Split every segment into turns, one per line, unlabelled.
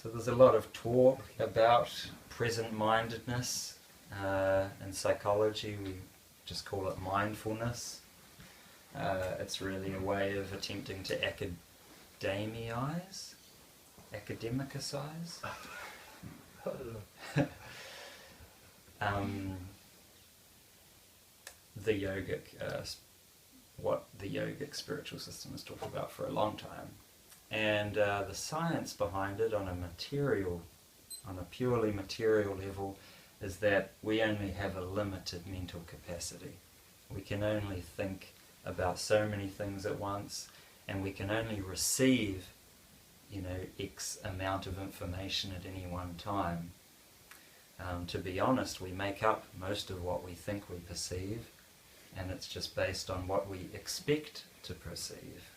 So there's a lot of talk about present-mindedness. In psychology we just call it mindfulness. It's really a way of attempting to academicize the yogic, what the yogic spiritual system has talked about for a long time. And the science behind it on a purely material level is that we only have a limited mental capacity. We can only think about so many things at once, and we can only receive, X amount of information at any one time. To be honest, we make up most of what we think we perceive, and it's just based on what we expect to perceive.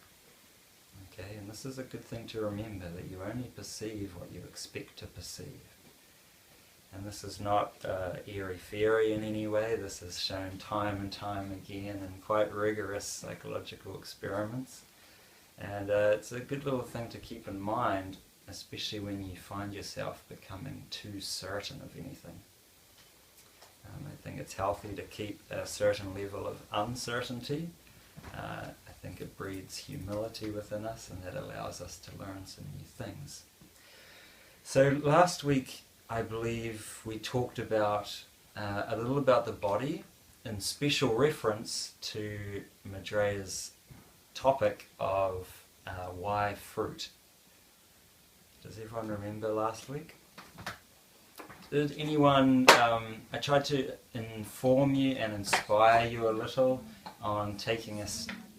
Okay, and this is a good thing to remember, that you only perceive what you expect to perceive. And this is not airy-fairy in any way. This is shown time and time again in quite rigorous psychological experiments. And it's a good little thing to keep in mind, especially when you find yourself becoming too certain of anything. I think it's healthy to keep a certain level of uncertainty. I think it breeds humility within us, and that allows us to learn some new things. So last week, I believe we talked about a little about the body in special reference to Madrea's topic of why fruit. Does everyone remember last week? Did anyone, I tried to inform you and inspire you a little on taking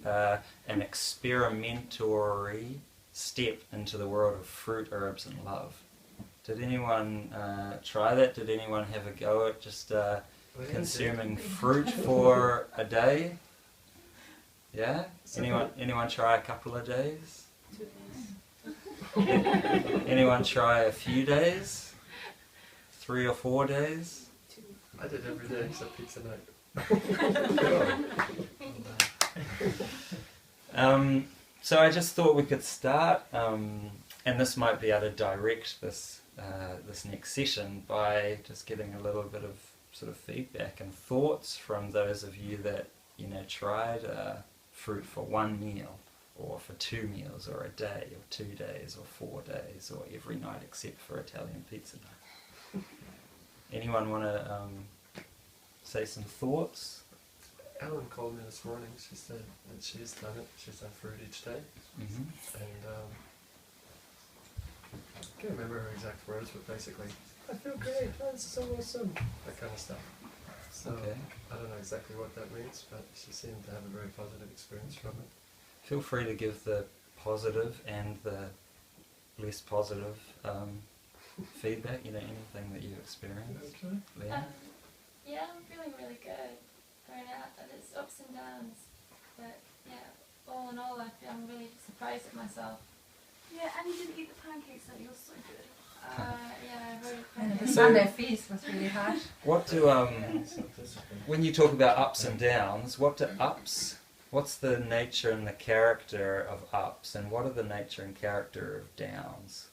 an experimentary step into the world of fruit, herbs and love. Did anyone try that? Did anyone have a go at just consuming fruit for a day? Yeah? Anyone try a couple of days? 2 days. Anyone try a few days? 3 or 4 days?
2. I did every day except pizza night.
So I just thought we could start, and this might be able to direct this next session by just getting a little bit of sort of feedback and thoughts from those of you that tried fruit for 1 meal, or for 2 meals, or a day, or 2 days, or 4 days, or every night except for Italian pizza night. Anyone want to say some thoughts?
Ellen called me this morning. She said that she's done it. She's done fruit each day.
Mm-hmm.
And I can't remember her exact words, but basically, I feel great, that's so awesome, that kind of stuff. So,
okay.
I don't know exactly what that means, but she seemed to have a very positive experience from it.
Feel free to give the positive and the less positive feedback, anything that you experienced.
Yeah, I'm feeling really good. I mean, there's ups and downs, but yeah, all in all, I'm really surprised at myself.
Yeah, and you didn't eat the pancakes, that you're so good.
Yeah, very
And the
pancakes.
Sunday feast was really hot.
What do when you talk about ups and downs, what's the nature and the character of ups, and what are the nature and character of downs?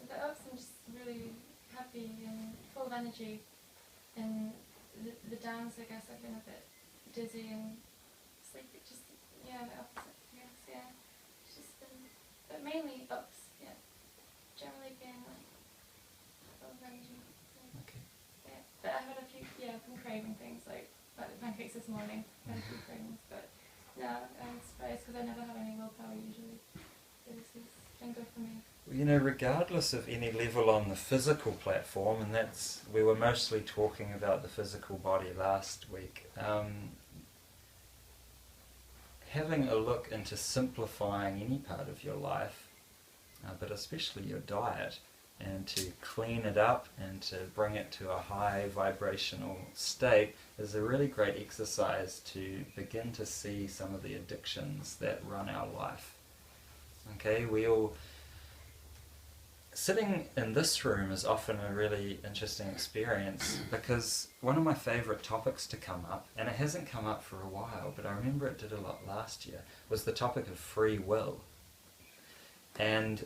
The ups, I'm just really happy and full of energy, and the downs, I guess I've been a bit dizzy and sleepy, just, the opposite, I guess, yeah. It's just been, but mainly ups, yeah. Generally being like, full of energy.
Okay.
Yeah, but I've had a few, I've been craving things, like the pancakes this morning, I had a few cravings, but no, I'm surprised because I never have any willpower usually. So this has been good for me.
Regardless of any level on the physical platform, and we were mostly talking about the physical body last week, having a look into simplifying any part of your life, but especially your diet, and to clean it up and to bring it to a high vibrational state is a really great exercise to begin to see some of the addictions that run our life. Okay, sitting in this room is often a really interesting experience, because one of my favourite topics to come up, and it hasn't come up for a while, but I remember it did a lot last year, was the topic of free will. And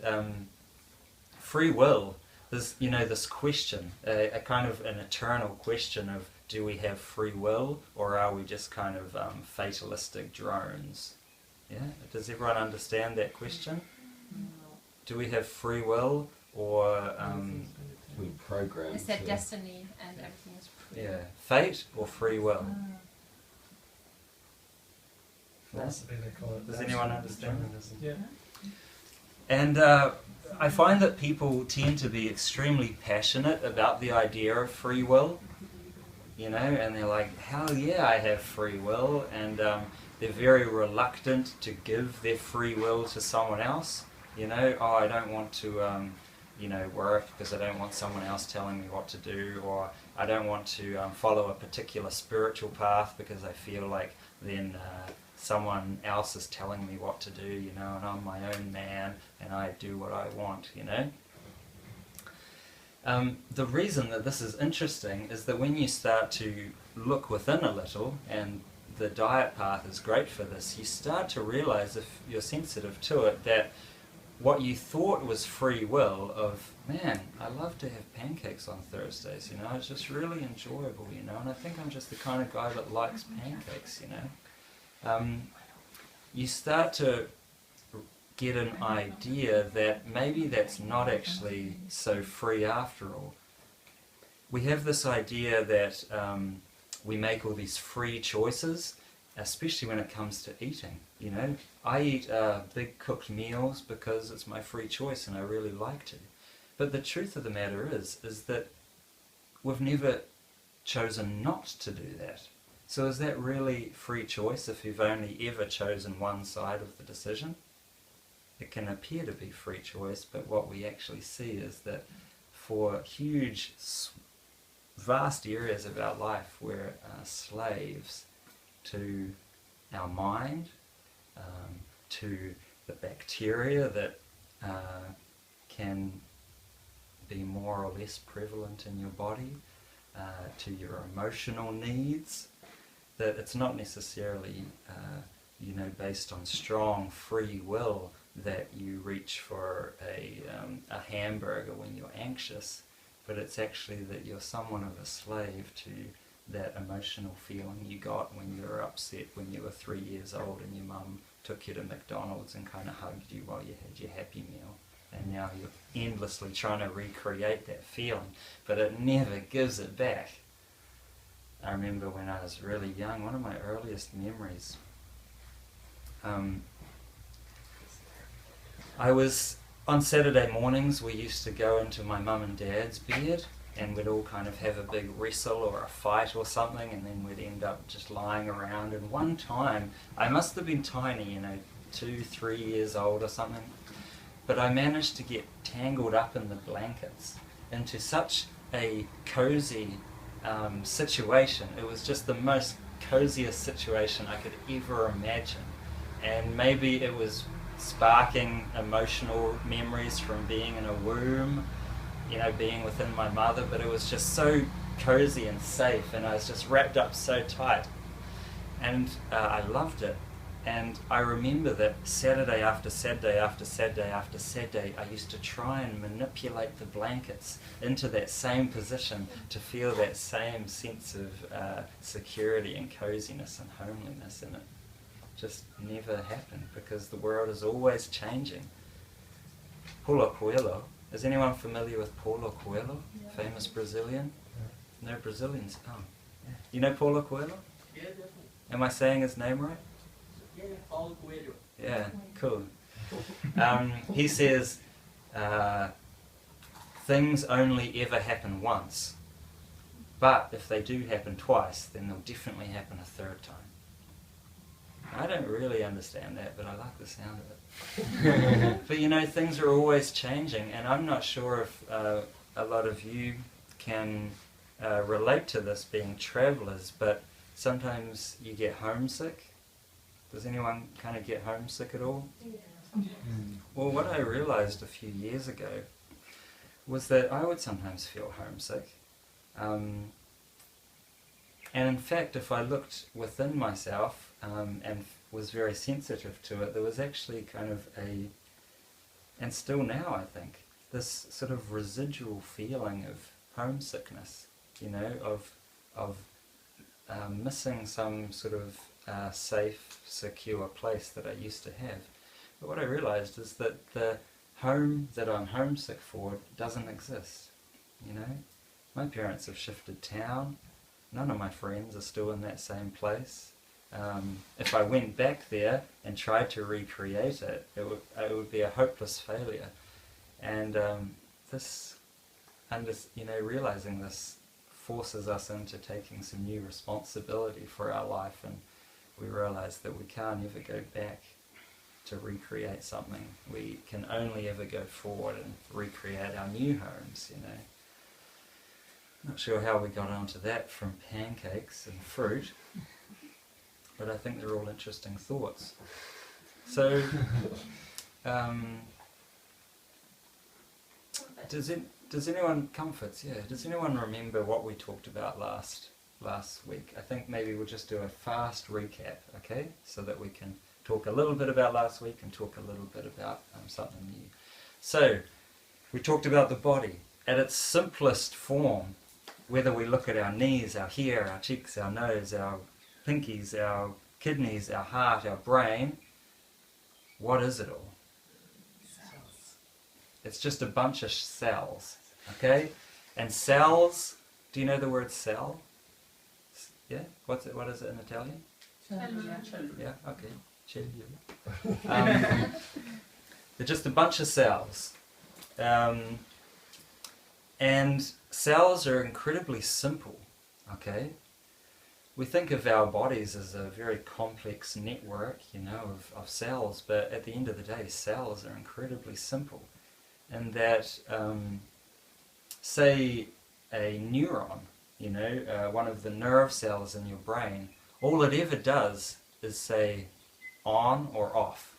free will, there's, this question, a kind of an eternal question of, do we have free will, or are we just kind of fatalistic drones? Yeah? Does everyone understand that question? Do we have free will, or
we program?
Is that destiny and everything is free?
yeah, fate or free will?
Philosophy, they call it.
Does anyone understand?
Determinism. Yeah.
And I find that people tend to be extremely passionate about the idea of free will, and they're like, hell yeah, I have free will, and they're very reluctant to give their free will to someone else. Oh, I don't want to, work because I don't want someone else telling me what to do, or I don't want to follow a particular spiritual path because I feel like then someone else is telling me what to do, and I'm my own man and I do what I want, The reason that this is interesting is that when you start to look within a little, and the diet path is great for this, you start to realize, if you're sensitive to it, that what you thought was free will of, man, I love to have pancakes on Thursdays, it's just really enjoyable, and I think I'm just the kind of guy that likes pancakes, you start to get an idea that maybe that's not actually so free after all. We have this idea that we make all these free choices, especially when it comes to eating. I eat big cooked meals because it's my free choice and I really like to. But the truth of the matter is that we've never chosen not to do that. So is that really free choice if you've only ever chosen one side of the decision? It can appear to be free choice, but what we actually see is that for huge, vast areas of our life, we're slaves to our mind, to the bacteria that can be more or less prevalent in your body, to your emotional needs, that it's not necessarily based on strong free will that you reach for a hamburger when you're anxious, but it's actually that you're somewhat of a slave to that emotional feeling you got when you were upset when you were 3 years old and your mum took you to McDonald's and kind of hugged you while you had your Happy Meal. And now you're endlessly trying to recreate that feeling, but it never gives it back. I remember when I was really young, one of my earliest memories, I was, on Saturday mornings, we used to go into my mum and dad's bed, and we'd all kind of have a big wrestle or a fight or something, and then we'd end up just lying around. And one time, I must have been tiny, 2, 3 years old or something, but I managed to get tangled up in the blankets into such a cozy situation. It was just the most coziest situation I could ever imagine. And maybe it was sparking emotional memories from being in a womb, being within my mother, but it was just so cozy and safe, and I was just wrapped up so tight. And I loved it. And I remember that Saturday after Saturday after Saturday after Saturday, I used to try and manipulate the blankets into that same position to feel that same sense of security and coziness and homeliness in it. Just never happened because the world is always changing. Paulo Coelho. Is anyone familiar with Paulo Coelho?
Yeah.
Famous Brazilian? No Brazilians? Oh. You know Paulo Coelho?
Yeah, definitely.
Am I saying his name right?
Yeah, Paulo Coelho.
Yeah, cool. He says, things only ever happen once, but if they do happen twice, then they'll definitely happen a third time. I don't really understand that, but I like the sound of it. But things are always changing, and I'm not sure if a lot of you can relate to this being travellers, but sometimes you get homesick. Does anyone kind of get homesick at all?
Yeah.
Well, what I realised a few years ago was that I would sometimes feel homesick. And in fact, if I looked within myself and was very sensitive to it, there was actually kind of and still now I think, this sort of residual feeling of homesickness, you know, of missing some sort of safe, secure place that I used to have. But what I realized is that the home that I'm homesick for doesn't exist, you know. My parents have shifted town. None of my friends are still in that same place. If I went back there and tried to recreate it, it would be a hopeless failure. And realizing this forces us into taking some new responsibility for our life, and we realize that we can't ever go back to recreate something. We can only ever go forward and recreate our new homes, you know. Not sure how we got onto that from pancakes and fruit, but I think they're all interesting thoughts. So, does anyone does anyone remember what we talked about last week? I think maybe we'll just do a fast recap, okay? So that we can talk a little bit about last week and talk a little bit about something new. So, we talked about the body at its simplest form. Whether we look at our knees, our hair, our cheeks, our nose, our pinkies, our kidneys, our heart, our brain, what is it all?
Cells.
It's just a bunch of cells, okay? And cells, do you know the word cell? Yeah? What is it in Italian? Yeah, okay. They're just a bunch of cells. And cells are incredibly simple, okay? We think of our bodies as a very complex network, you know, of cells, but at the end of the day, cells are incredibly simple. And that, say, a neuron, you know, one of the nerve cells in your brain, all it ever does is say on or off,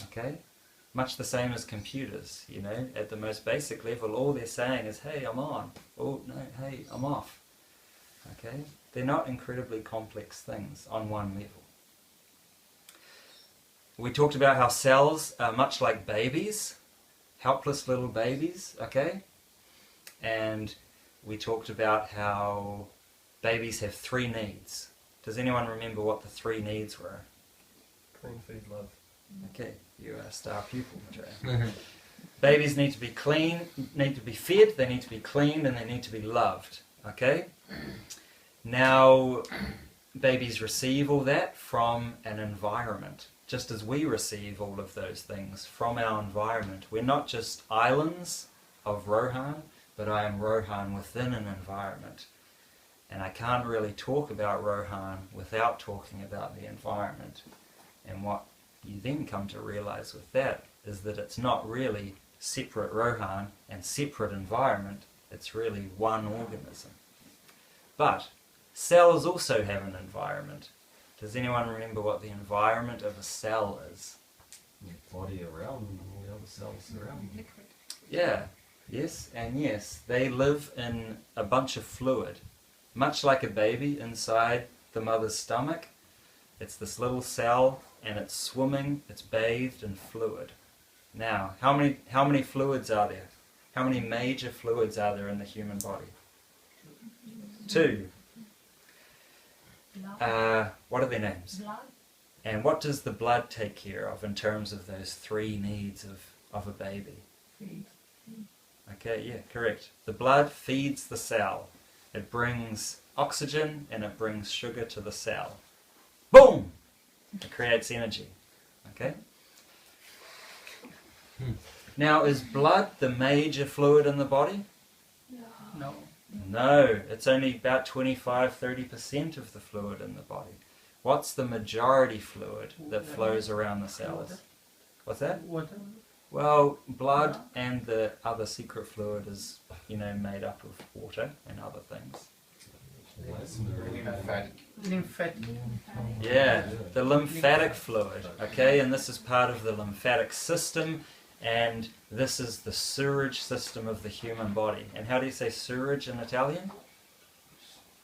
okay? Much the same as computers, you know, at the most basic level, all they're saying is, hey, I'm on. Oh, no, hey, I'm off. Okay? They're not incredibly complex things on one level. We talked about how cells are much like babies, helpless little babies, okay? And we talked about how babies have 3 needs. Does anyone remember what the 3 needs were?
Clean food, love.
Okay, you are a star pupil, Jay. Babies need to be clean, need to be fed, they need to be cleaned, and they need to be loved. Okay? Now, babies receive all that from an environment, just as we receive all of those things from our environment. We're not just islands of Rohan, but I am Rohan within an environment. And I can't really talk about Rohan without talking about the environment. And what you then come to realize with that is that it's not really separate Rohan and separate environment, it's really one organism. But cells also have an environment. Does anyone remember what the environment of a cell is?
Your body around all the other cells around you.
Yeah, yes and yes. They live in a bunch of fluid. Much like a baby inside the mother's stomach, it's this little cell and it's swimming, it's bathed in fluid. Now, how many fluids are there? How many major fluids are there in the human body? 2. What are their names?
Blood.
And what does the blood take care of in terms of those 3 needs of a baby?
Feed.
Okay, yeah, correct. The blood feeds the cell. It brings oxygen and it brings sugar to the cell. Boom! It creates energy. Okay? Now, is blood the major fluid in the body?
No.
No, it's only about 25-30% of the fluid in the body. What's the majority fluid that flows around the cells? What's that?
Water.
Well, blood and the other secret fluid is, you know, made up of water and other things.
Lymphatic.
Yeah, the lymphatic fluid, okay, and this is part of the lymphatic system, and this is the sewage system of the human body. And how do you say sewage in Italian?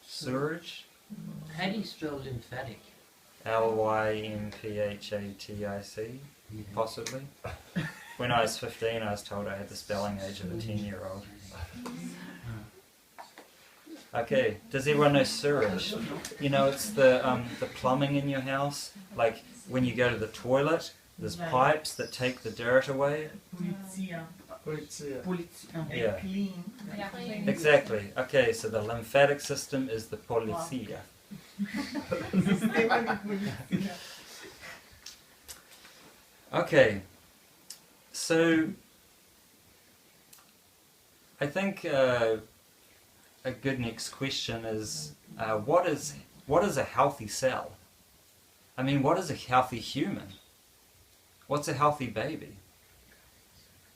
Sewage?
How do you spell lymphatic?
Lymphatic, possibly. when I was 15, I was told I had the spelling age of a 10-year-old. Okay, does everyone know sewage? You know, it's the plumbing in your house. Like when you go to the toilet, there's pipes that take the dirt away. Yeah, exactly. Okay, so the lymphatic system is the policia. Okay, so I think a good next question is what is a healthy cell? I mean, what is a healthy human? What's a healthy baby?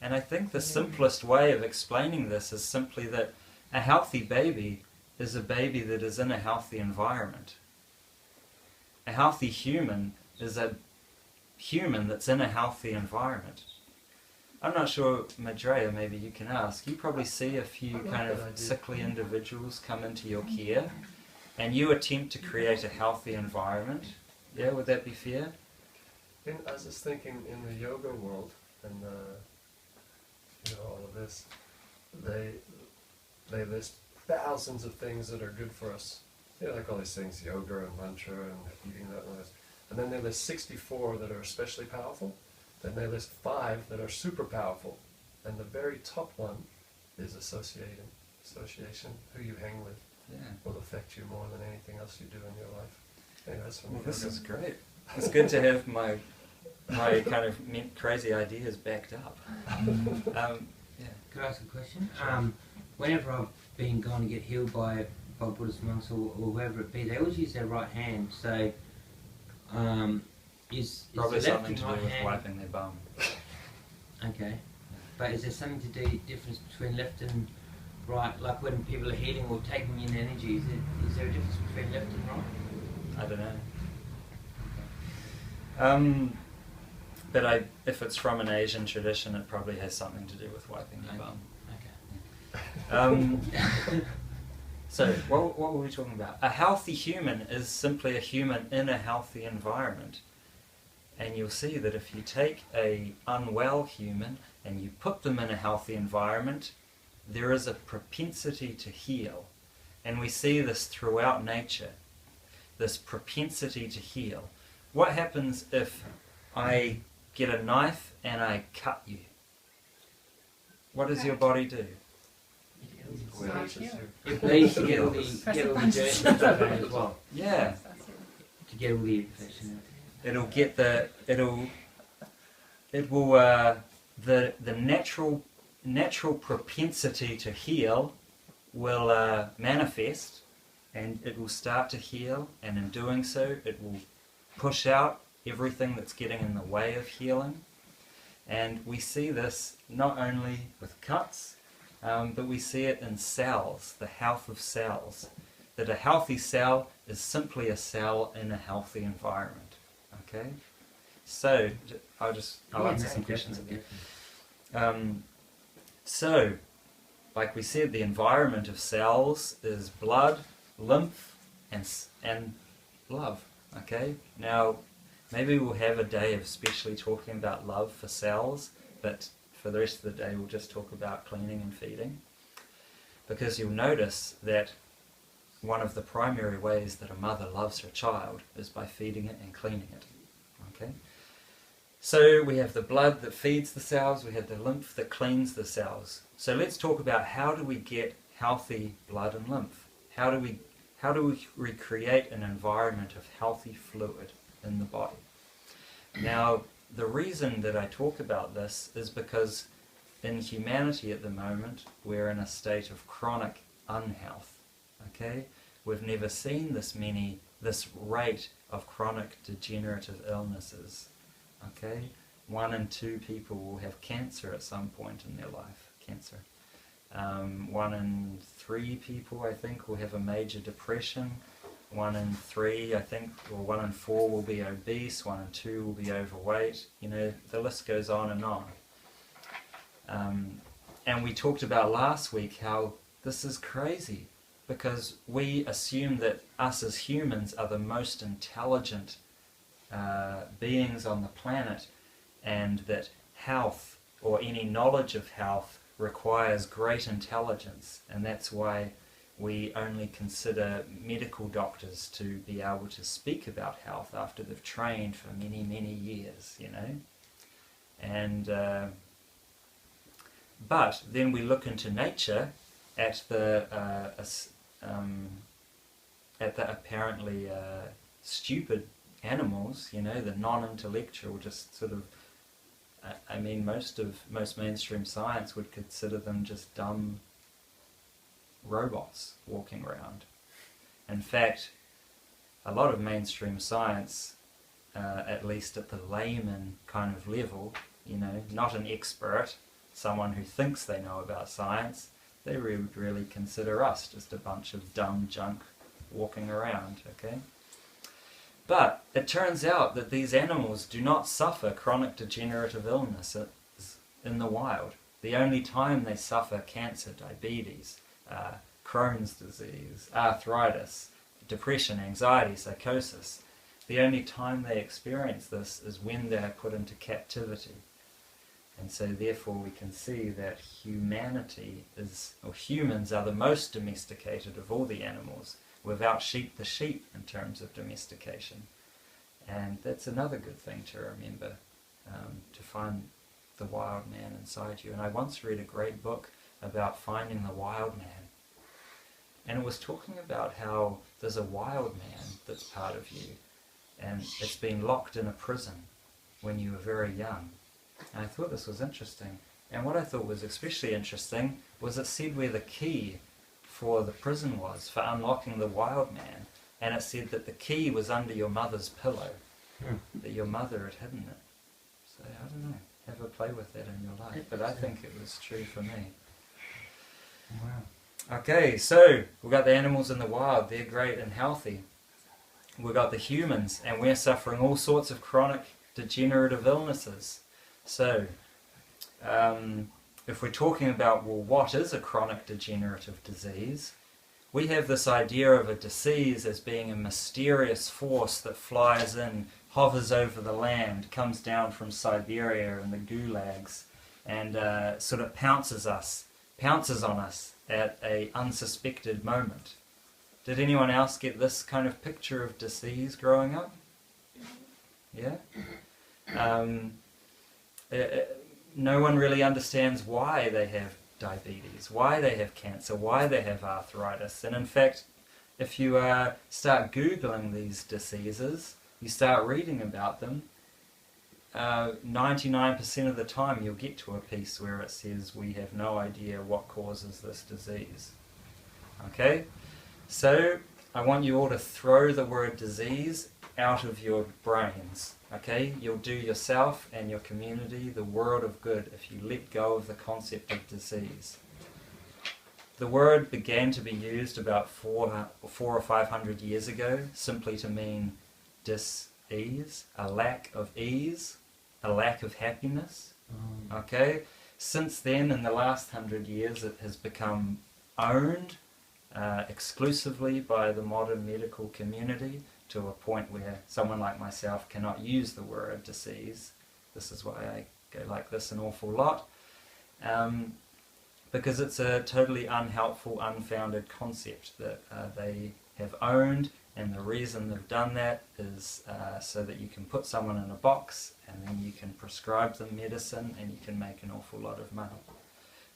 And I think the simplest way of explaining this is simply that a healthy baby is a baby that is in a healthy environment. A healthy human is a human that's in a healthy environment. I'm not sure, Madrea, maybe you can ask. You probably see a few kind of sickly individuals come into your care, and you attempt to create a healthy environment. Yeah, would that be fair?
I was just thinking, in the yoga world, and all of this, they list thousands of things that are good for us. Like all these things, yoga and mantra and eating that and this. And then they list 64 that are especially powerful. Then they list 5 that are super powerful. And the very top one is association. Who you hang with will affect you more than anything else you do in your life. Anyway, that's from
This is great. It's good to have my kind of crazy ideas backed up.
Could I ask a question? Whenever I've been going to get healed by Buddhist monks or whoever it be, they always use their right hand. So, is
Probably
the left
something
and
to do
right
with
hand,
wiping their bum.
Okay, but is there something to do difference between left and right? Like when people are healing or taking in energy, is there a difference between left and right?
I don't know. But if it's from an Asian tradition, it probably has something to do with wiping your bum.
Okay.
So, what were we talking about? A healthy human is simply a human in a healthy environment. And you'll see that if you take a unwell human and you put them in a healthy environment, there is a propensity to heal. And we see this throughout nature, this propensity to heal. What happens if I get a knife and I cut you? What does your body do?
It bleeds to get all the dirt out as well.
Yeah.
To get all the infection out.
The natural propensity to heal will manifest, and it will start to heal, and in doing so it will push out everything that's getting in the way of healing. And we see this not only with cuts, but we see it in cells, the health of cells. That a healthy cell is simply a cell in a healthy environment. Okay? So, I'll answer some questions again. So, like we said, the environment of cells is blood, lymph, and love. Okay? Now, maybe we'll have a day of especially talking about love for cells, but for the rest of the day we'll just talk about cleaning and feeding. Because you'll notice that one of the primary ways that a mother loves her child is by feeding it and cleaning it. Okay? So we have the blood that feeds the cells, we have the lymph that cleans the cells. So let's talk about how do we get healthy blood and lymph? How do we recreate an environment of healthy fluid in the body? Now, the reason that I talk about this is because in humanity at the moment, we're in a state of chronic unhealth. Okay? We've never seen this rate of chronic degenerative illnesses. Okay? 1 in 2 people will have cancer at some point in their life. Cancer. 1 in 3 people, I think, will have a major depression. 1 in 3, I think, or 1 in 4 will be obese. 1 in 2 will be overweight. You know, the list goes on and on. And we talked about last week how this is crazy, because we assume that us as humans are the most intelligent beings on the planet, and that health or any knowledge of health requires great intelligence, and that's why we only consider medical doctors to be able to speak about health after they've trained for many, many years, you know. And but then we look into nature at the apparently stupid animals, you know, the non-intellectual, just sort of. I mean, most mainstream science would consider them just dumb robots walking around. In fact, a lot of mainstream science, at least at the layman kind of level, you know, not an expert, someone who thinks they know about science, they would really consider us just a bunch of dumb junk walking around, okay? But it turns out that these animals do not suffer chronic degenerative illness in the wild. The only time they suffer cancer, diabetes, Crohn's disease, arthritis, depression, anxiety, psychosis, the only time they experience this is when they are put into captivity. And so therefore we can see that humanity is, or humans are the most domesticated of all the animals. We've out-sheeped the sheep in terms of domestication. And that's another good thing to remember, to find the wild man inside you. And I once read a great book about finding the wild man. And it was talking about how there's a wild man that's part of you, and it's been locked in a prison when you were very young. And I thought this was interesting. And what I thought was especially interesting was it said where the key for the prison was, for unlocking the wild man. And it said that the key was under your mother's pillow, that your mother had hidden it. So I don't know, have a play with that in your life. But I think it was true for me.
Wow.
Okay, so we've got the animals in the wild, they're great and healthy. We've got the humans, and we're suffering all sorts of chronic degenerative illnesses. So, if we're talking about, well, what is a chronic degenerative disease? We have this idea of a disease as being a mysterious force that flies in, hovers over the land, comes down from Siberia and the gulags, and sort of pounces on us at an unsuspected moment. Did anyone else get this kind of picture of disease growing up? Yeah? No one really understands why they have diabetes, why they have cancer, why they have arthritis. And in fact, if you start Googling these diseases, you start reading about them, 99% of the time you'll get to a piece where it says we have no idea what causes this disease. Okay? So I want you all to throw the word disease out of your brains. Okay? You'll do yourself and your community the world of good if you let go of the concept of disease. The word began to be used about 400 or 500 years ago simply to mean dis-ease, a lack of ease, a lack of happiness. Okay? Since then, in the last 100 years, it has become owned exclusively by the modern medical community, to a point where someone like myself cannot use the word disease. This is why I go like this an awful lot, because it's a totally unhelpful, unfounded concept that they have owned, and the reason they've done that is so that you can put someone in a box and then you can prescribe them medicine and you can make an awful lot of money.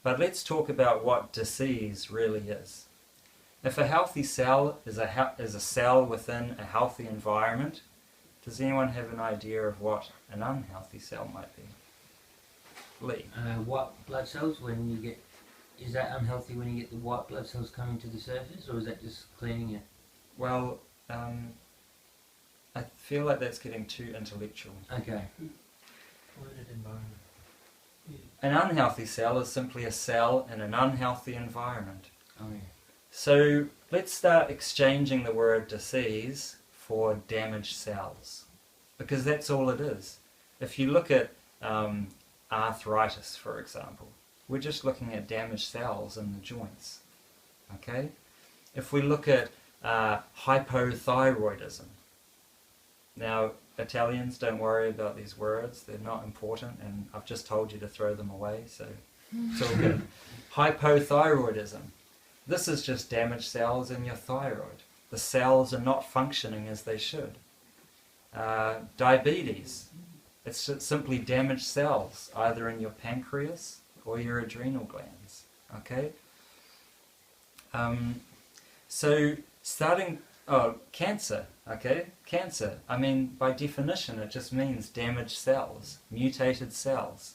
But let's talk about what disease really is. If a healthy cell is a cell within a healthy environment, does anyone have an idea of what an unhealthy cell might be? Lee?
White blood cells, when you get, is that unhealthy when you get the white blood cells coming to the surface, or is that just cleaning it?
Well, I feel like that's getting too intellectual.
Okay.
Polluted environment.
An unhealthy cell is simply a cell in an unhealthy environment.
Oh yeah.
So let's start exchanging the word disease for damaged cells, because that's all it is. If you look at arthritis, for example, we're just looking at damaged cells in the joints. Okay? If we look at hypothyroidism, Now, Italians, don't worry about these words. They're not important, and I've just told you to throw them away, so it's all good. Hypothyroidism. This is just damaged cells in your thyroid. The cells are not functioning as they should. Diabetes. It's simply damaged cells, either in your pancreas or your adrenal glands. Okay? Cancer. Okay? Cancer. I mean, by definition, it just means damaged cells, mutated cells.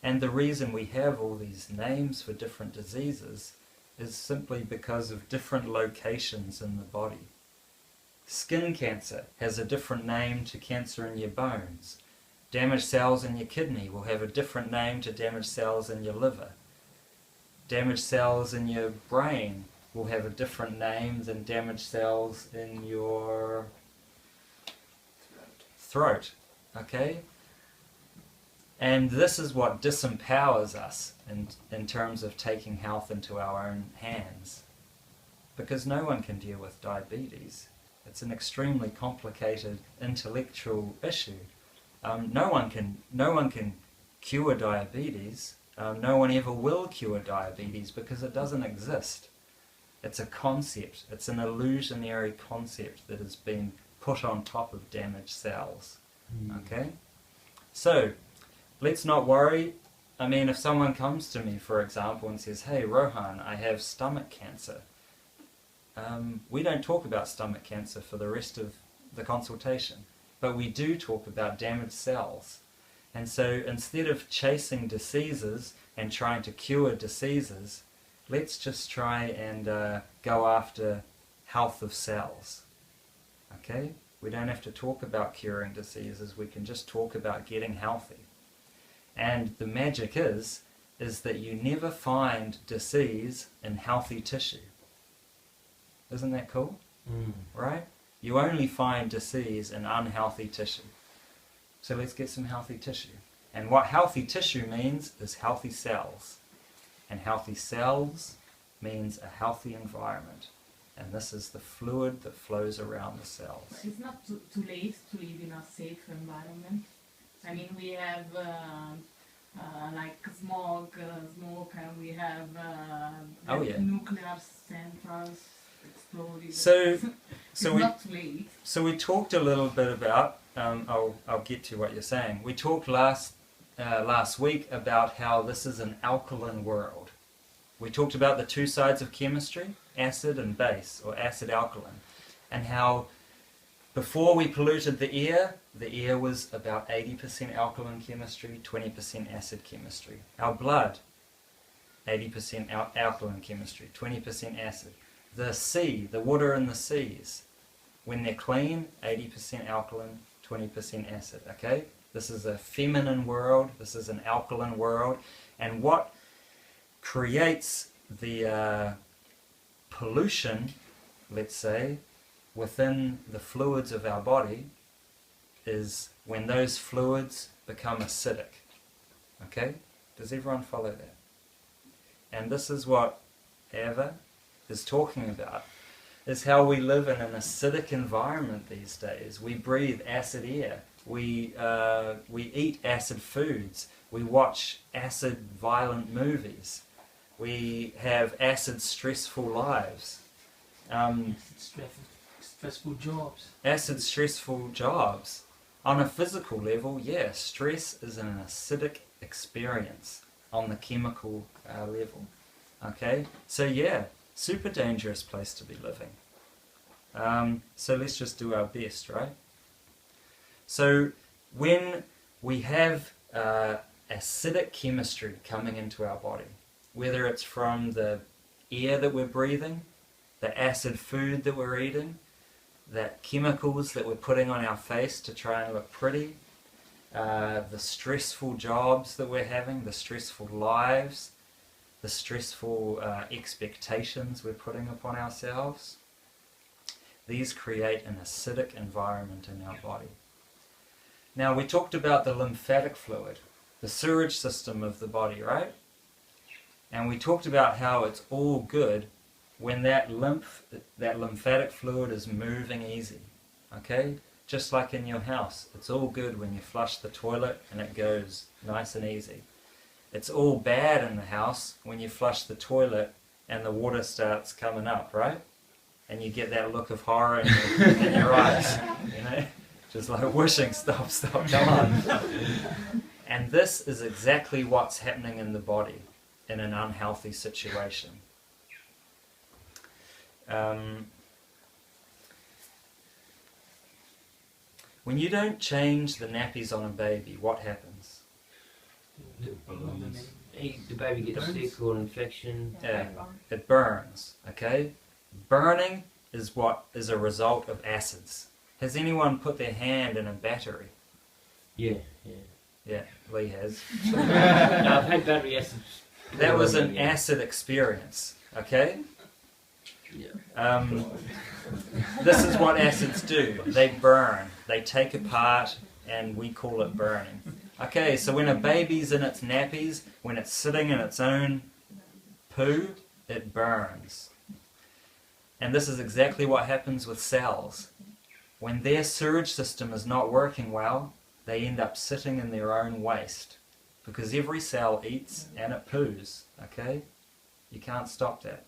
And the reason we have all these names for different diseases is simply because of different locations in the body. Skin cancer has a different name to cancer in your bones. Damaged cells in your kidney will have a different name to damaged cells in your liver. Damaged cells in your brain will have a different name than damaged cells in your throat. Okay? And this is what disempowers us in terms of taking health into our own hands. Because no one can deal with diabetes. It's an extremely complicated intellectual issue. No one can cure diabetes. No one ever will cure diabetes because it doesn't exist. It's a concept. It's an illusionary concept that has been put on top of damaged cells. Okay? So, let's not worry. I mean, if someone comes to me, for example, and says, "Hey, Rohan, I have stomach cancer," we don't talk about stomach cancer for the rest of the consultation, but we do talk about damaged cells. And so instead of chasing diseases and trying to cure diseases, let's just try and go after health of cells. Okay? We don't have to talk about curing diseases, we can just talk about getting healthy. And the magic is that you never find disease in healthy tissue. Isn't that cool? Right? You only find disease in unhealthy tissue. So let's get some healthy tissue. And what healthy tissue means is healthy cells. And healthy cells means a healthy environment. And this is the fluid that flows around the cells.
It's not too late to live in a safe environment. I mean, we have like smog, smoke, and we have nuclear centrals exploding.
So
it's not too late.
So we talked a little bit about. I'll get to what you're saying. We talked last week about how this is an alkaline world. We talked about the two sides of chemistry, acid and base, or acid-alkaline, and how before we polluted the air was about 80% alkaline chemistry, 20% acid chemistry. Our blood, 80% alkaline chemistry, 20% acid. The sea, the water in the seas, when they're clean, 80% alkaline, 20% acid, okay? This is a feminine world, this is an alkaline world, and what creates the pollution, let's say, within the fluids of our body is when those fluids become acidic. Okay? Does everyone follow that? And this is what Ava is talking about, is how we live in an acidic environment these days. We breathe acid air. We eat acid foods. We watch acid violent movies. We have acid stressful lives.
Stressful jobs.
Acid stressful jobs. On a physical level, yeah, stress is an acidic experience on the chemical level. Okay? So yeah, super dangerous place to be living. So let's just do our best, right? So when we have acidic chemistry coming into our body, whether it's from the air that we're breathing, the acid food that we're eating, the chemicals that we're putting on our face to try and look pretty, the stressful jobs that we're having, the stressful lives, the stressful expectations we're putting upon ourselves, these create an acidic environment in our body. Now, we talked about the lymphatic fluid, the sewage system of the body, right? And we talked about how it's all good when that lymphatic fluid is moving easy, okay? just like in your house. It's all good when you flush the toilet and it goes nice and easy. It's all bad in the house when you flush the toilet and the water starts coming up, right? And you get that look of horror in your eyes, you know? Just like wishing, stop, come on. And this is exactly what's happening in the body in an unhealthy situation. When you don't change the nappies on a baby, what happens?
The baby gets sick or infection.
Yeah, it burns, okay? Burning is what is a result of acids. Has anyone put their hand in a battery?
Yeah.
Yeah, Lee has.
No, I've had battery acids.
That was an acid experience, okay?
Yeah.
This is what acids do. They burn. They take apart, and we call it burning. Okay, so when a baby's in its nappies, when it's sitting in its own poo, it burns. And this is exactly what happens with cells. When their sewage system is not working well, they end up sitting in their own waste. Because every cell eats and it poos, okay? You can't stop that.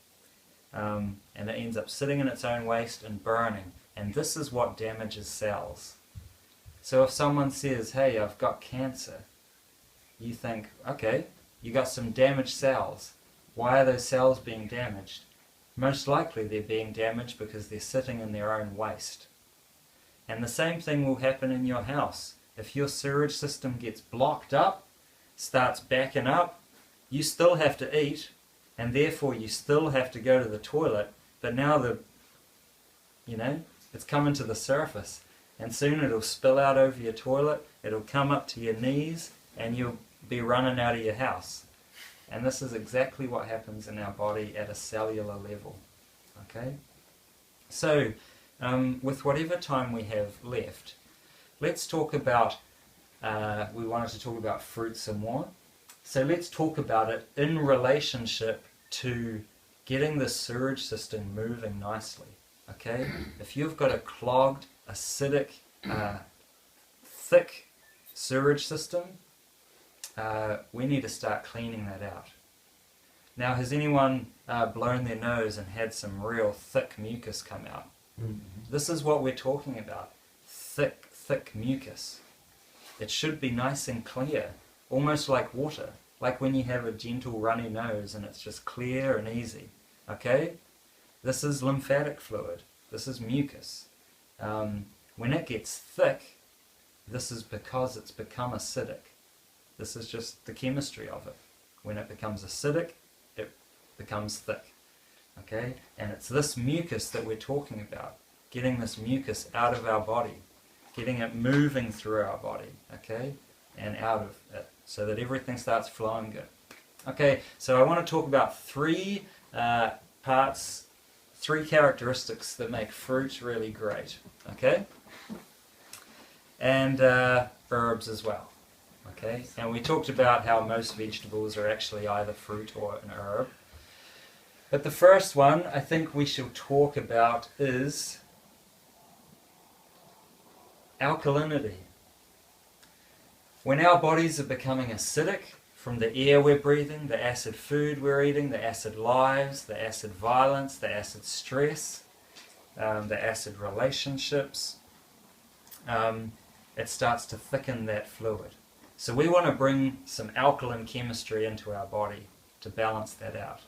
And it ends up sitting in its own waste and burning. And this is what damages cells. So if someone says, hey, I've got cancer, you think, okay, you got some damaged cells. Why are those cells being damaged? Most likely they're being damaged because they're sitting in their own waste. And the same thing will happen in your house. If your sewage system gets blocked up, starts backing up, you still have to eat, and therefore you still have to go to the toilet, but now it's coming to the surface, and soon it'll spill out over your toilet, it'll come up to your knees, and you'll be running out of your house. And this is exactly what happens in our body at a cellular level. Okay? So, with whatever time we have left, let's talk about, we wanted to talk about fruit some more. So let's talk about it in relationship to getting the sewage system moving nicely. Okay? If you've got a clogged, acidic, thick sewage system, we need to start cleaning that out. Now, has anyone blown their nose and had some real thick mucus come out? Mm-hmm. This is what we're talking about. Thick mucus. It should be nice and clear, almost like water, like when you have a gentle runny nose and it's just clear and easy. Okay? This is lymphatic fluid. This is mucus. When it gets thick, this is because it's become acidic. This is just the chemistry of it. When it becomes acidic, it becomes thick. Okay? And it's this mucus that we're talking about. Getting this mucus out of our body. Getting it moving through our body. Okay? And out of it. So that everything starts flowing good. Okay, so I want to talk about three parts, three characteristics that make fruit really great. Okay? And herbs as well. Okay? And we talked about how most vegetables are actually either fruit or an herb. But the first one I think we shall talk about is alkalinity. When our bodies are becoming acidic from the air we're breathing, the acid food we're eating, the acid lives, the acid violence, the acid stress, the acid relationships, it starts to thicken that fluid. So we want to bring some alkaline chemistry into our body to balance that out.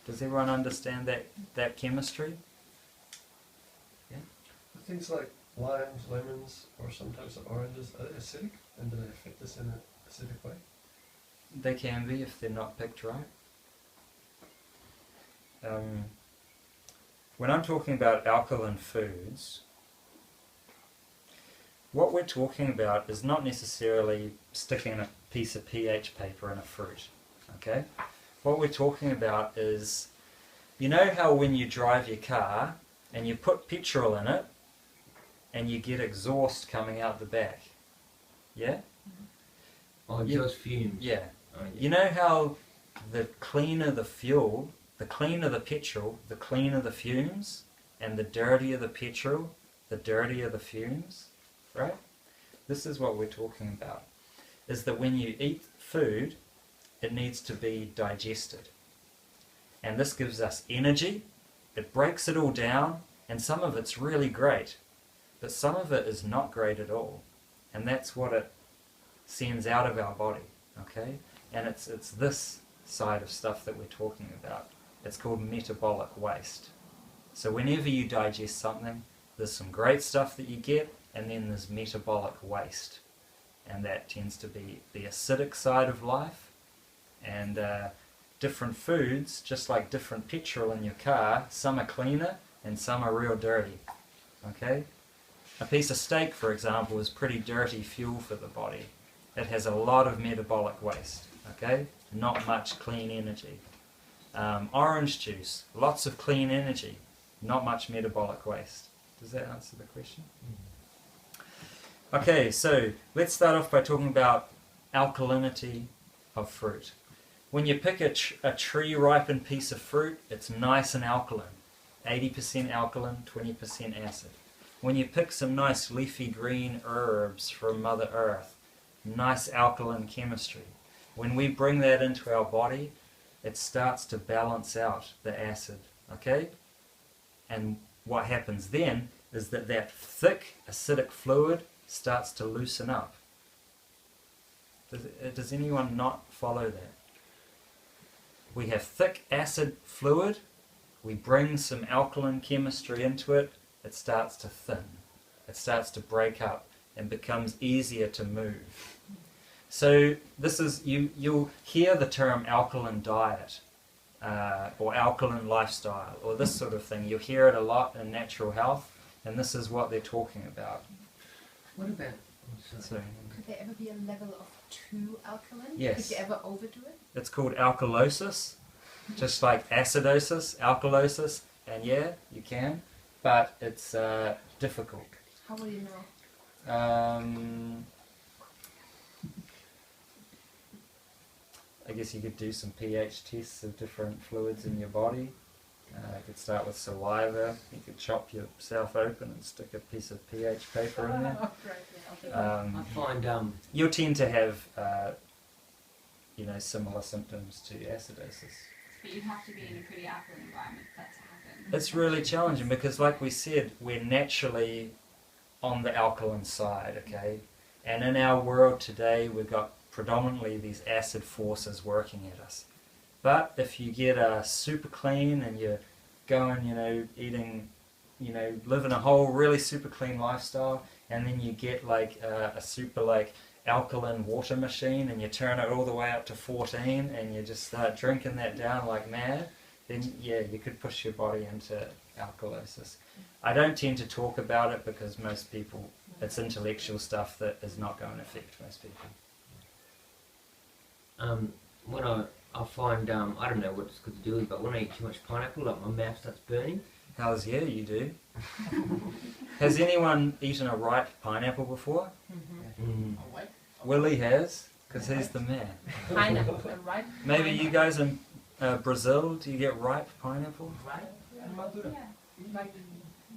Does everyone understand that chemistry? Yeah?
Things like limes, lemons, or sometimes oranges are acidic, and do they affect us in an acidic way?
They can be if they're not picked right. When I'm talking about alkaline foods, what we're talking about is not necessarily sticking a piece of pH paper in a fruit. Okay? What we're talking about is, you know how when you drive your car and you put petrol in it and you get exhaust coming out the back? Yeah?
Oh, just fumes.
Yeah.
Oh, yeah.
You know how the cleaner the fuel, the cleaner the petrol, the cleaner the fumes, and the dirtier the petrol, the dirtier the fumes? right? This is what we're talking about, is that when you eat food, it needs to be digested. And this gives us energy, it breaks it all down, and some of it's really great, but some of it is not great at all. And that's what it sends out of our body, okay? And it's this side of stuff that we're talking about. It's called metabolic waste. So whenever you digest something, there's some great stuff that you get, and then there's metabolic waste. And that tends to be the acidic side of life. And different foods, just like different petrol in your car, some are cleaner and some are real dirty. Okay? A piece of steak, for example, is pretty dirty fuel for the body. It has a lot of metabolic waste. Okay? Not much clean energy. Orange juice, lots of clean energy, not much metabolic waste. Does that answer the question? Okay, so let's start off by talking about alkalinity of fruit. When you pick a tree-ripened piece of fruit, it's nice and alkaline. 80% alkaline, 20% acid. When you pick some nice leafy green herbs from Mother Earth, nice alkaline chemistry. When we bring that into our body, it starts to balance out the acid, okay? And what happens then is that thick acidic fluid starts to loosen up. Does anyone not follow that? We have thick acid fluid, we bring some alkaline chemistry into it, it starts to thin, it starts to break up and becomes easier to move. So this is, you'll hear the term alkaline diet or alkaline lifestyle or this sort of thing. You'll hear it a lot in natural health, and this is what they're talking about.
What about...
So,
could there ever be a level of too alkaline?
Yes.
Could you ever overdo it?
it's called alkalosis, just like acidosis, alkalosis, and yeah, you can, but it's difficult.
How will you know?
I guess you could do some pH tests of different fluids in your body. You could start with saliva. You could chop yourself open and stick a piece of pH paper in there.
I find
You'll tend to have, similar symptoms to acidosis.
But you'd have to be in a pretty alkaline environment for that to happen.
It's really challenging because, like we said, we're naturally on the alkaline side, okay? And in our world today, we've got predominantly these acid forces working at us. But if you get super clean and you're going, eating, living a whole really super clean lifestyle, and then you get like a super alkaline water machine and you turn it all the way up to 14 and you just start drinking that down like mad, then yeah, you could push your body into alkalosis. I don't tend to talk about it because most people, it's intellectual stuff that is not going to affect most people.
when I find, I don't know what it's good to do with, but when I eat too much pineapple, like my mouth starts burning.
Hells yeah, you do. Has anyone eaten a ripe pineapple before?
Mm.
Willie has, because he's the man.
Pineapple, right?
Maybe you guys in Brazil, do you get ripe pineapple?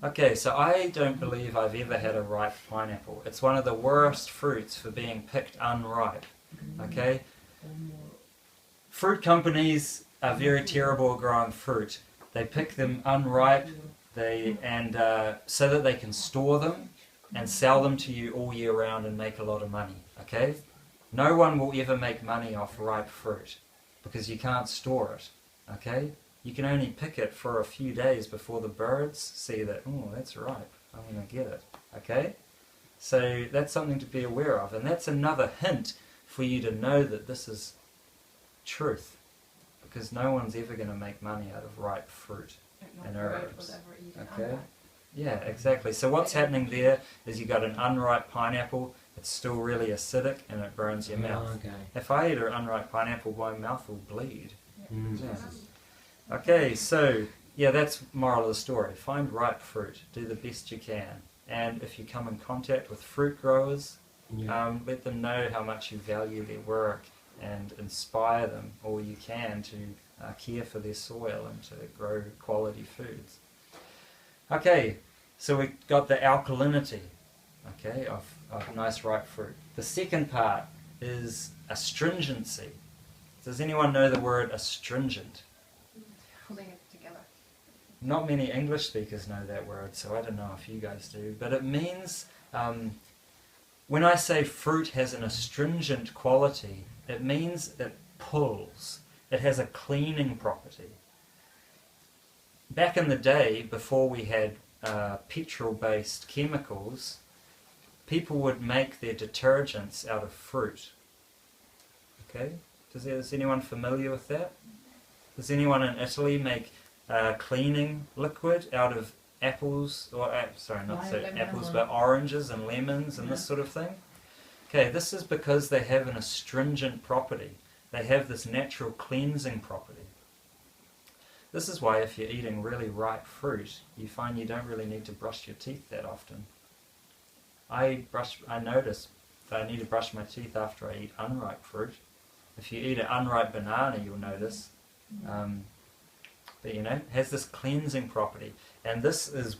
Okay, so I don't believe I've ever had a ripe pineapple. It's one of the worst fruits for being picked unripe. Okay? Fruit companies are very terrible at growing fruit. They pick them unripe, so that they can store them and sell them to you all year round and make a lot of money. Okay? No one will ever make money off ripe fruit because you can't store it. Okay? You can only pick it for a few days before the birds see that, oh, that's ripe, I'm going to get it. Okay? So that's something to be aware of. And that's another hint for you to know that this is truth. Because no one's ever going to make money out of ripe fruit and herbs. Okay? Yeah, exactly. So what's happening there is you got an unripe pineapple, it's still really acidic and it burns your mouth.
Okay.
If I eat an unripe pineapple, my mouth will bleed.
Mm.
Yeah. Okay, so yeah, that's moral of the story. Find ripe fruit. Do the best you can. And if you come in contact with fruit growers, let them know how much you value their work and inspire them all you can to care for their soil and to grow quality foods. Okay, so we got the alkalinity. okay, of nice ripe fruit. The second part is astringency. Does anyone know the word astringent?
Pulling it together.
Not many English speakers know that word, so I don't know if you guys do, but it means, when I say fruit has an astringent quality, it means it pulls. It has a cleaning property. Back in the day, before we had petrol-based chemicals, people would make their detergents out of fruit. Okay? Is anyone familiar with that? Does anyone in Italy make cleaning liquid out of apples, or apples, but oranges and lemons and this sort of thing? Okay, this is because they have an astringent property. They have this natural cleansing property. This is why if you're eating really ripe fruit, you find you don't really need to brush your teeth that often. I notice that I need to brush my teeth after I eat unripe fruit. If you eat an unripe banana, you'll notice. But it has this cleansing property. And this is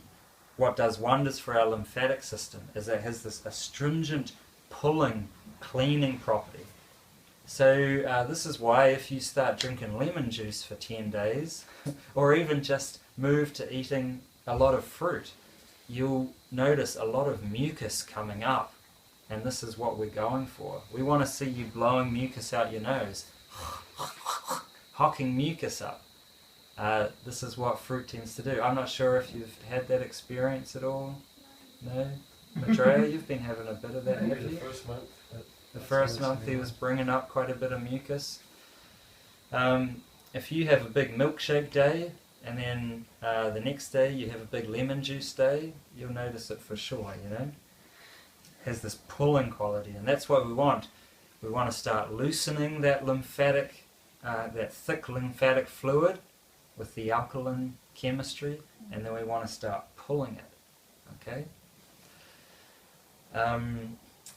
what does wonders for our lymphatic system, is it has this astringent, pulling, cleaning property. So this is why if you start drinking lemon juice for 10 days, or even just move to eating a lot of fruit, you'll notice a lot of mucus coming up. And this is what we're going for. We want to see you blowing mucus out your nose, hocking mucus up. This is what fruit tends to do. I'm not sure if you've had that experience at all. No? Madrea, you've been having a bit of that,
Maybe
have you?
the first month.
The first month he was bringing up quite a bit of mucus. If you have a big milkshake day, and then the next day you have a big lemon juice day, you'll notice it for sure, Has this pulling quality, and that's what we want. We want to start loosening that lymphatic, that thick lymphatic fluid with the alkaline chemistry, and then we want to start pulling it, okay?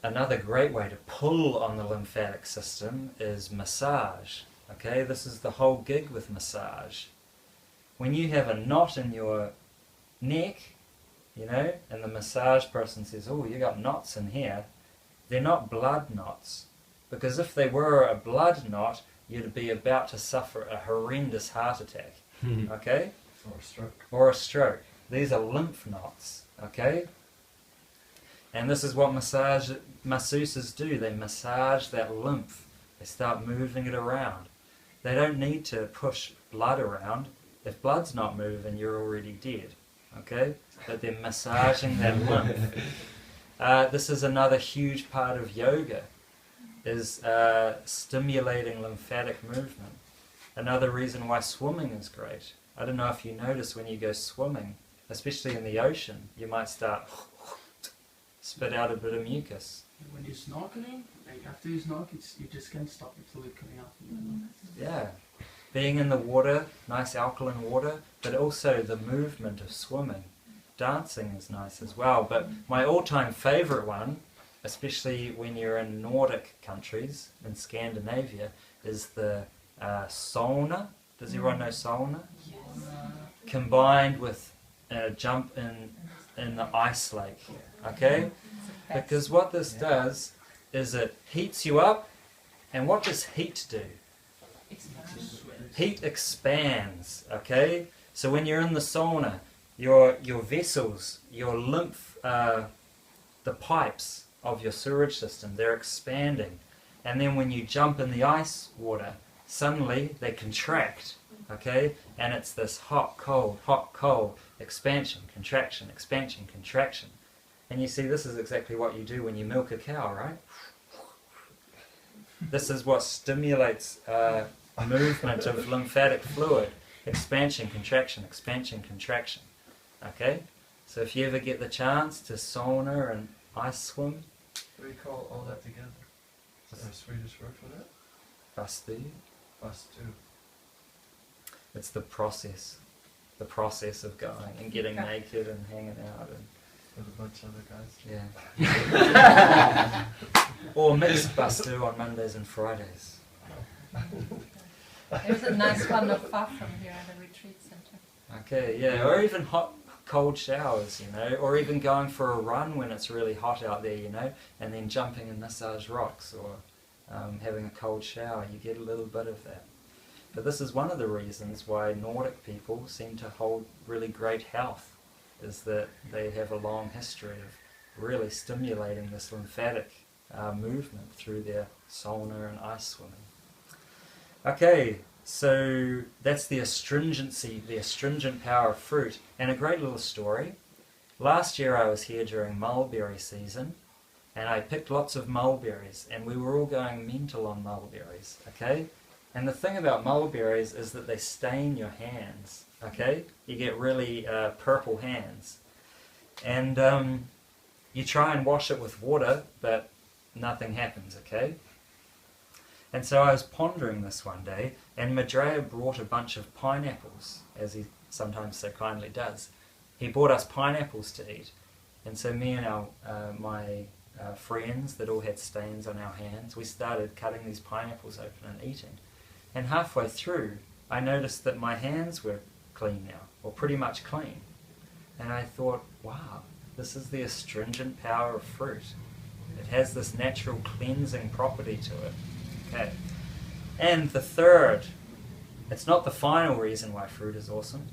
Another great way to pull on the lymphatic system is massage, okay? This is the whole gig with massage. When you have a knot in your neck, and the massage person says, oh, you got knots in here, they're not blood knots. Because if they were a blood knot, you'd be about to suffer a horrendous heart attack, okay?
Or a stroke.
Or a stroke. These are lymph knots, okay? And this is what masseuses do. They massage that lymph. They start moving it around. They don't need to push blood around. If blood's not moving, you're already dead. Okay? But they're massaging that lymph. This is another huge part of yoga, is stimulating lymphatic movement. Another reason why swimming is great. I don't know if you notice when you go swimming, especially in the ocean, you might start spit out a bit of mucus.
When you're snorkeling, after you snorkel, you just can't stop the fluid coming out.
Yeah. Being in the water, nice alkaline water, but also the movement of swimming. Dancing is nice as well, but my all-time favourite one, especially when you're in Nordic countries, in Scandinavia, is the sauna. Does everyone know sauna? Yes. Combined with a jump in the ice lake, okay? Because what this does is it heats you up, and what does heat do? Heat expands, okay? So when you're in the sauna, your vessels, your lymph, the pipes of your sewage system, they're expanding. And then when you jump in the ice water, suddenly they contract, okay? And it's this hot, cold, expansion, contraction, expansion, contraction. And you see, this is exactly what you do when you milk a cow, right? This is what stimulates movement of lymphatic fluid. Expansion, contraction, expansion, contraction. Okay? So if you ever get the chance to sauna and ice swim...
What do you call all that together? Is there a Swedish word for that?
Bastu.
Bastu.
It's the process. The process of going and getting naked and hanging out and...
With a bunch of other guys.
Yeah. Or mixed bastu on Mondays and Fridays.
There's a nice one not far from here at the retreat center.
Okay, yeah, or even cold showers, you know, or even going for a run when it's really hot out there, you know, and then jumping in massage rocks or having a cold shower. You get a little bit of that. But this is one of the reasons why Nordic people seem to hold really great health, is that they have a long history of really stimulating this lymphatic movement through their sauna and ice swimming. Okay, so that's the astringency, the astringent power of fruit. And a great little story. Last year I was here during mulberry season, and I picked lots of mulberries, and we were all going mental on mulberries, okay? And the thing about mulberries is that they stain your hands, okay? You get really purple hands. And you try and wash it with water, but nothing happens, okay? And so I was pondering this one day, and Madrea brought a bunch of pineapples, as he sometimes so kindly does. He brought us pineapples to eat. And so me and my friends that all had stains on our hands, we started cutting these pineapples open and eating. And halfway through, I noticed that my hands were clean now, or pretty much clean. And I thought, wow, this is the astringent power of fruit. It has this natural cleansing property to it. Okay. And the third, it's not the final reason why fruit is awesome,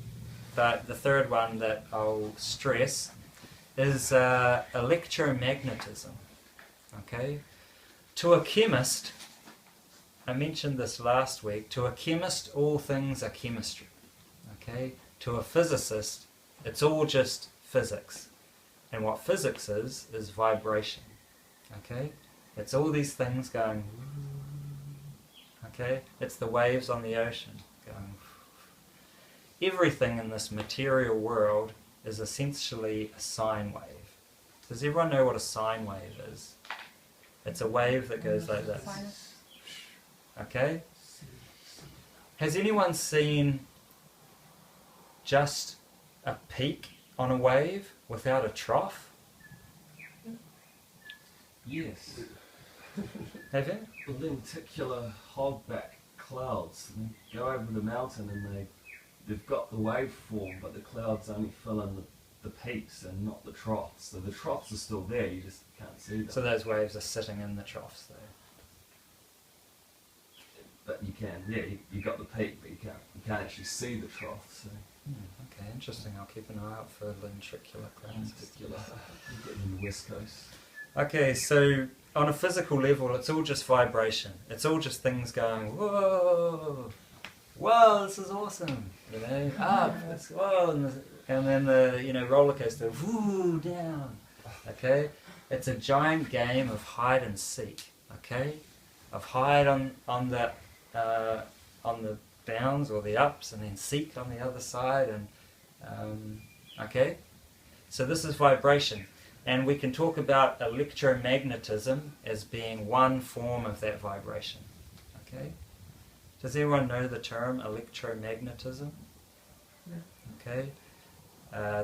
but the third one that I'll stress is electromagnetism. Okay? To a chemist, I mentioned this last week, to a chemist all things are chemistry. Okay? To a physicist, it's all just physics. And what physics is vibration. Okay? It's all these things going, okay? It's the waves on the ocean going. Everything in this material world is essentially a sine wave. Does everyone know what a sine wave is? It's a wave that goes like this. Okay? Has anyone seen just a peak on a wave without a trough?
Yes.
Have you?
Lenticular hogback clouds. They go over the mountain and they've got the waveform, but the clouds only fill in the peaks and not the troughs. So the troughs are still there, you just can't see them.
So those waves are sitting in the troughs though.
But you can, yeah, you got the peak, but you can't actually see the trough. So.
Okay, interesting. I'll keep an eye out for lenticular clouds.
Lenticular. You get in the west coast.
Okay, so on a physical level, it's all just vibration. It's all just things going, whoa, whoa, this is awesome, you know, up, it's, whoa, and then the roller coaster, whoo, down. Okay, it's a giant game of hide and seek. Okay, of hide on the downs or the ups, and then seek on the other side, and okay, so this is vibration. And we can talk about electromagnetism as being one form of that vibration. Okay? Does everyone know the term electromagnetism? Yeah. Okay.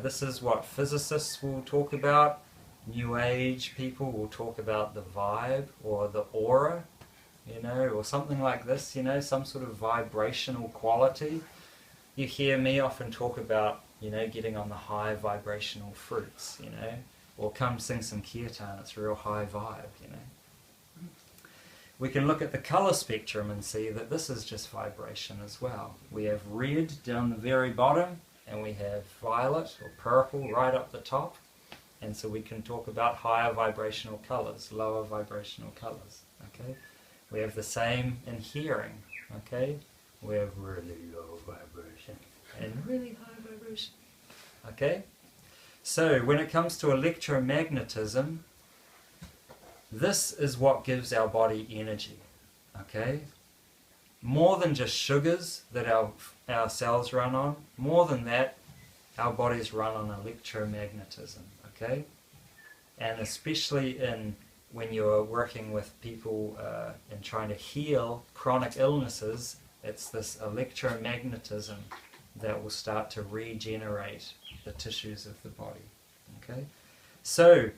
This is what physicists will talk about. New Age people will talk about the vibe or the aura, or something like this, some sort of vibrational quality. You hear me often talk about, getting on the high vibrational fruits, or come sing some kirtan, it's a real high vibe, We can look at the colour spectrum and see that this is just vibration as well. We have red down the very bottom, and we have violet or purple right up the top. And so we can talk about higher vibrational colours, lower vibrational colours. Okay? We have the same in hearing. Okay? We have really low vibration and really high vibration. Okay? So, when it comes to electromagnetism, this is what gives our body energy, okay? More than just sugars that our cells run on, more than that, our bodies run on electromagnetism, okay? And especially when you're working with people and trying to heal chronic illnesses, it's this electromagnetism that will start to regenerate the tissues of the body. Okay, so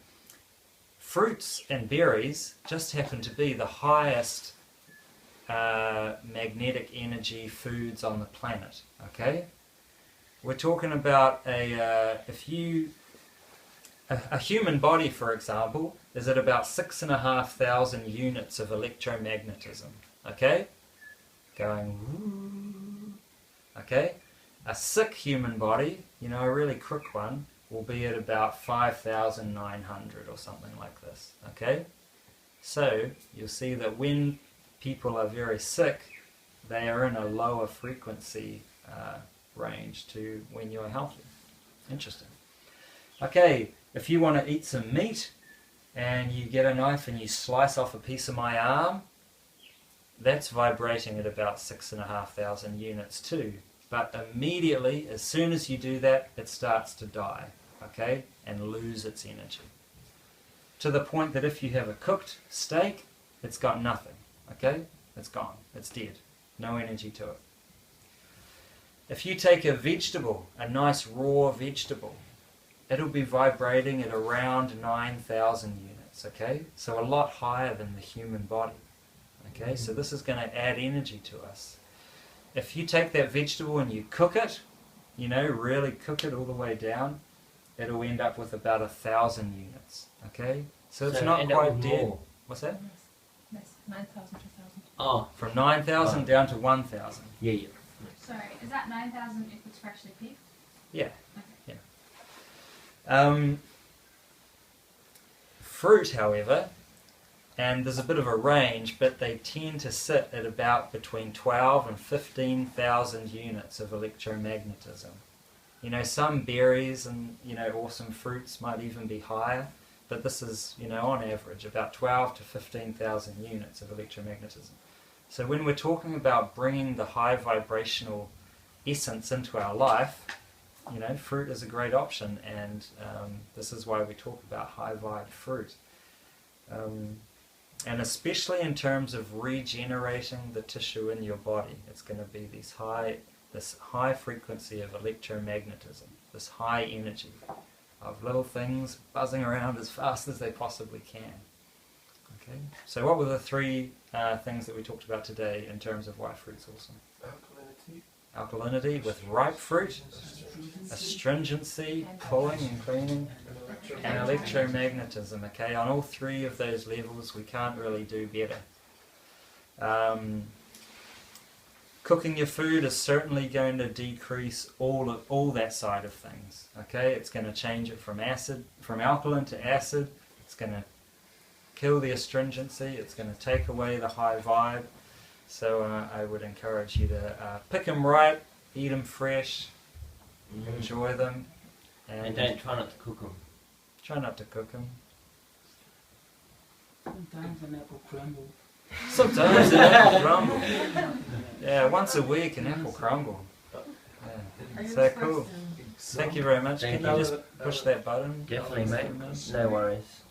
fruits and berries just happen to be the highest magnetic energy foods on the planet. Okay, we're talking about a human body, for example, is at about 6,500 units of electromagnetism. Okay? Going woo. Okay? A sick human body, you know, a really crook one, will be at about 5,900 or something like this. Okay? So, you'll see that when people are very sick, they are in a lower frequency range to when you're healthy. Interesting. Okay, if you want to eat some meat and you get a knife and you slice off a piece of my arm, that's vibrating at about 6,500 units too. But immediately, as soon as you do that, it starts to die, okay, and lose its energy. To the point that if you have a cooked steak, it's got nothing, okay? It's gone, it's dead, no energy to it. If you take a vegetable, a nice raw vegetable, it'll be vibrating at around 9,000 units, okay? So a lot higher than the human body, okay? So this is going to add energy to us. If you take that vegetable and you cook it, you know, really cook it all the way down, it'll end up with about 1,000 units, okay? So it's not quite dead.
More.
What's that?
Yes, 9,000 to 1,000.
Oh,
From 9,000 down to 1,000.
yeah, yeah.
Sorry, is that 9,000 if it's freshly picked?
Yeah.
Okay.
Yeah. Fruit, however, and there's a bit of a range, but they tend to sit at about between 12 and 15,000 units of electromagnetism. You know, some berries and, you know, awesome fruits might even be higher, but this is, you know, on average about 12 to 15,000 units of electromagnetism. So when we're talking about bringing the high vibrational essence into our life, you know, fruit is a great option, and this is why we talk about high vibe fruit. And especially in terms of regenerating the tissue in your body, it's going to be this high frequency of electromagnetism, this high energy of little things buzzing around as fast as they possibly can. Okay. So what were the three things that we talked about today in terms of why fruit's awesome? Alkalinity with ripe fruit, astringency, pulling and cleaning, and electromagnetism. Okay, on all three of those levels we can't really do better. Cooking your food is certainly going to decrease all that side of things. Okay, it's going to change it from alkaline to acid. It's going to kill the astringency. It's going to take away the high vibe. So I would encourage you to pick them right, eat them fresh, enjoy them,
And don't try not to cook them.
Try not to cook them.
Sometimes an apple crumble.
Sometimes an apple crumble. Yeah, once a week an apple crumble. Yeah. So cool. Thank you very much.
Thank
Can you
you.
just push that button?
Definitely, mate. No worries.